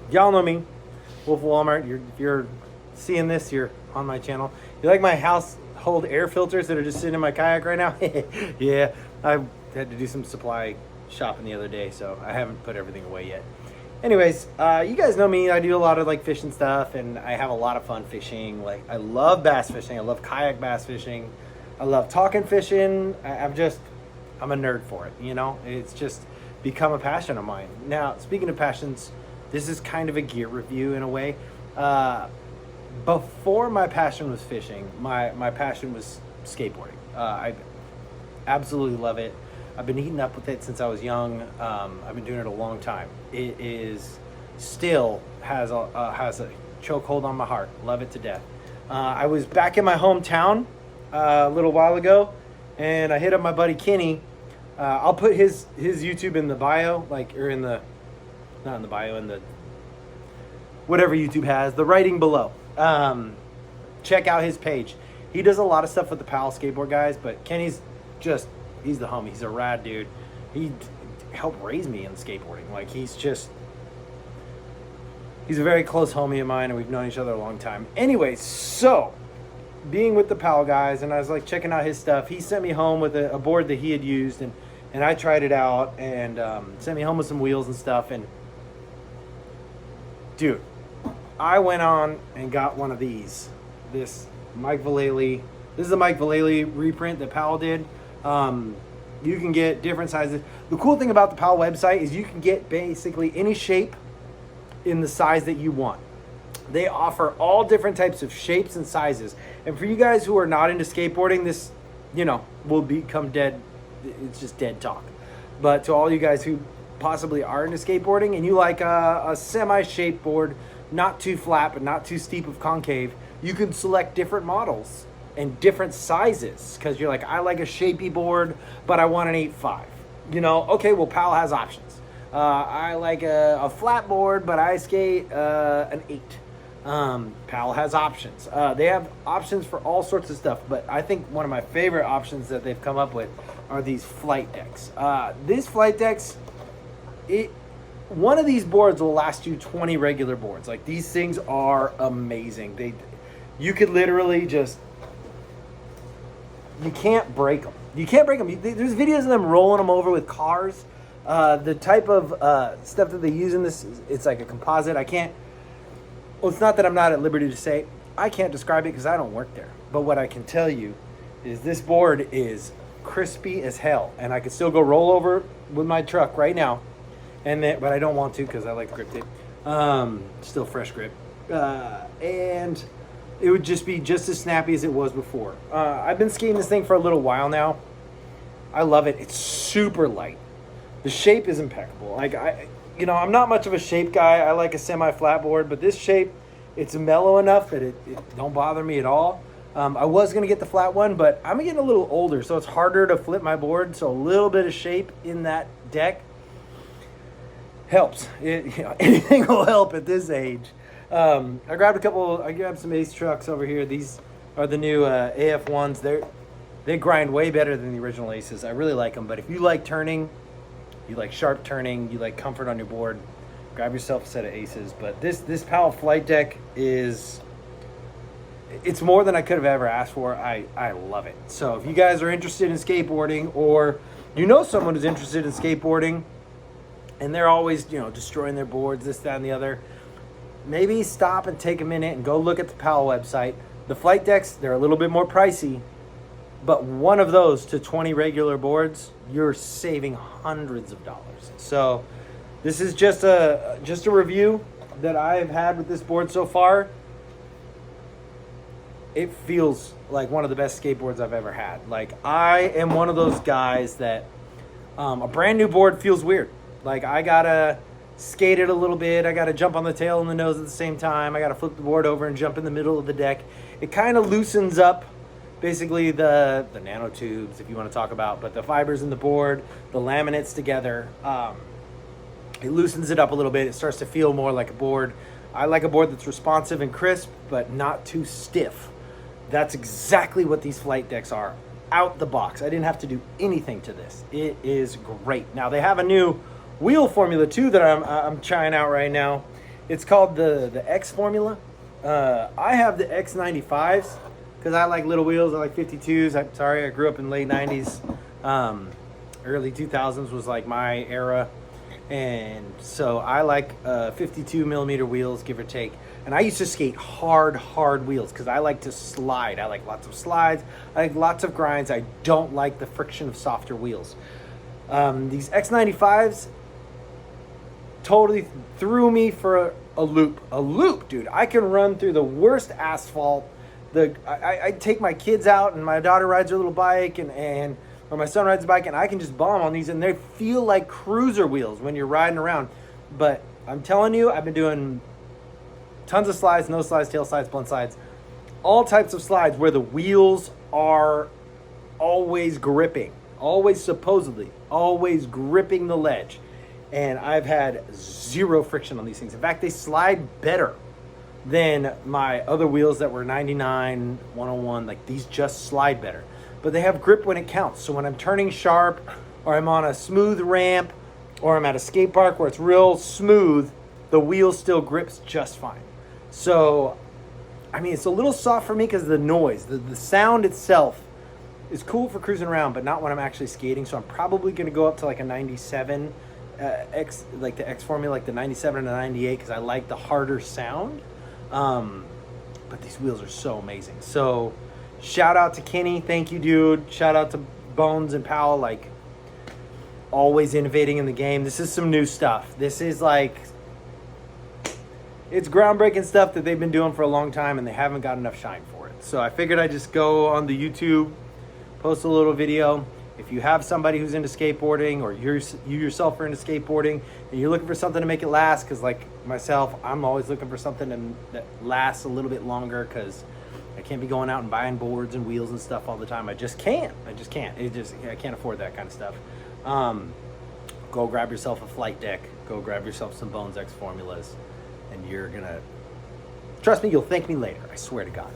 Y'all know me, Wolf of Walmart. If you're seeing this, you're on my channel. You like my household air filters that are just sitting in my kayak right now? Yeah, I had to do some supply shopping the other day, so I haven't put everything away yet. Anyways, you guys know me. I do a lot of like fishing stuff, and I have a lot of fun fishing. Like, I love bass fishing. I love kayak bass fishing. I love talking fishing. I'm a nerd for it. You know, it's just become a passion of mine. Now, speaking of passions, this is kind of a gear review in a way. Before my passion was fishing, my passion was skateboarding. I absolutely love it. I've been eating up with it since I was young. I've been doing it a long time. It is still has a chokehold on my heart. Love it to death. I was back in my hometown a little while ago, and I hit up my buddy Kenny. I'll put his YouTube in the bio, not in the bio, in the whatever YouTube has, the writing below. Check out his page. He does a lot of stuff with the Powell skateboard guys, but Kenny's he's the homie. He's a rad dude. He helped raise me in skateboarding. Like, he's a very close homie of mine, and we've known each other a long time. Anyways, so being with the Powell guys, and I was like checking out his stuff. He sent me home with a board that he had used, and I tried it out, and sent me home with some wheels and stuff. And dude, I went on and got one of these. This is the Mike Vallely reprint that Powell did. You can get different sizes. The cool thing about the Powell website is you can get basically any shape in the size that you want. They offer all different types of shapes and sizes. And for you guys who are not into skateboarding, this, will become dead. It's just dead talk. But to all you guys who possibly are into skateboarding and you like a semi-shaped board, not too flat but not too steep of concave, you can select different models and different sizes, because you're like, I like a shapy board, but I want an 8.5. Okay, well, Powell has options. I like a flat board, but I skate an 8. Powell has options. They have options for all sorts of stuff, but I think one of my favorite options that they've come up with are these flight decks. These flight decks, one of these boards will last you 20 regular boards. Like, these things are amazing. You could literally you can't break them. There's videos of them rolling them over with cars. The type of stuff that they use in this, it's like a composite. It's not that I'm not at liberty to say, I can't describe it because I don't work there. But what I can tell you is this board is crispy as hell. And I could still go roll over with my truck right now. But I don't want to because I like grip tape. Still fresh grip. And it would just be just as snappy as it was before. I've been skating this thing for a little while now. I love it. It's super light. The shape is impeccable. Like, I'm not much of a shape guy. I like a semi-flat board, but this shape, it's mellow enough that it don't bother me at all. I was going to get the flat one, but I'm getting a little older, so it's harder to flip my board. So a little bit of shape in that deck helps. Anything will help at this age. I grabbed some Ace trucks over here. These are the new AF1s. They grind way better than the original Aces. I really like them, but if you like turning, you like sharp turning, you like comfort on your board, grab yourself a set of Aces. But this Powell Flight deck it's more than I could have ever asked for. I love it. So if you guys are interested in skateboarding, or someone who's interested in skateboarding and they're always, destroying their boards, this, that, and the other, maybe stop and take a minute and go look at the Powell website. The flight decks, they're a little bit more pricey, but one of those to 20 regular boards, you're saving hundreds of dollars. So this is just a review that I've had with this board so far. It feels like one of the best skateboards I've ever had. Like, I am one of those guys that a brand new board feels weird. Like, I gotta skate it a little bit. I gotta jump on the tail and the nose at the same time. I gotta flip the board over and jump in the middle of the deck. It kind of loosens up basically the nanotubes, if you want to talk about, but the fibers in the board, the laminates together. It loosens it up a little bit. It starts to feel more like a board. I like a board that's responsive and crisp, but not too stiff. That's exactly what these flight decks are out the box. I didn't have to do anything to this. It is great. Now, they have a new wheel formula too that I'm trying out right now, It's called the X formula. I have the X95s because I like little wheels. I like 52s. I'm sorry, I grew up in late 90s. Early 2000s was like my era. And so I like 52 millimeter wheels, give or take. And I used to skate hard wheels because I like to slide. I like lots of slides. I like lots of grinds. I don't like the friction of softer wheels. These X95s totally threw me for a loop. A loop, dude. I can run through the worst asphalt. I take my kids out and my daughter rides her little bike or my son rides a bike, and I can just bomb on these, and they feel like cruiser wheels when you're riding around. But I'm telling you, I've been doing tons of slides, no slides, tail slides, blunt slides, all types of slides where the wheels are always gripping, supposedly always gripping the ledge. And I've had zero friction on these things. In fact, they slide better than my other wheels that were 99, 101. Like, these just slide better. But they have grip when it counts. So when I'm turning sharp, or I'm on a smooth ramp, or I'm at a skate park where it's real smooth, the wheel still grips just fine. So, I mean, it's a little soft for me because of the noise. The sound itself is cool for cruising around, but not when I'm actually skating. So I'm probably going to go up to like a 97 X, like the X formula, like the 97 and the 98, because I like the harder sound. But these wheels are so amazing. So shout out to Kenny. Thank you, dude. Shout out to Bones and Powell, like always innovating in the game. This is some new stuff. This is like, it's groundbreaking stuff that they've been doing for a long time and they haven't got enough shine for it. So I figured I'd just go on the YouTube, post a little video. If you have somebody who's into skateboarding, or you yourself are into skateboarding and you're looking for something to make it last, because like myself, I'm always looking for something that lasts a little bit longer, because I can't be going out and buying boards and wheels and stuff all the time. I just can't. I can't afford that kind of stuff. Go grab yourself a flight deck. Go grab yourself some Bones X formulas, and you're gonna, trust me, you'll thank me later. I swear to God.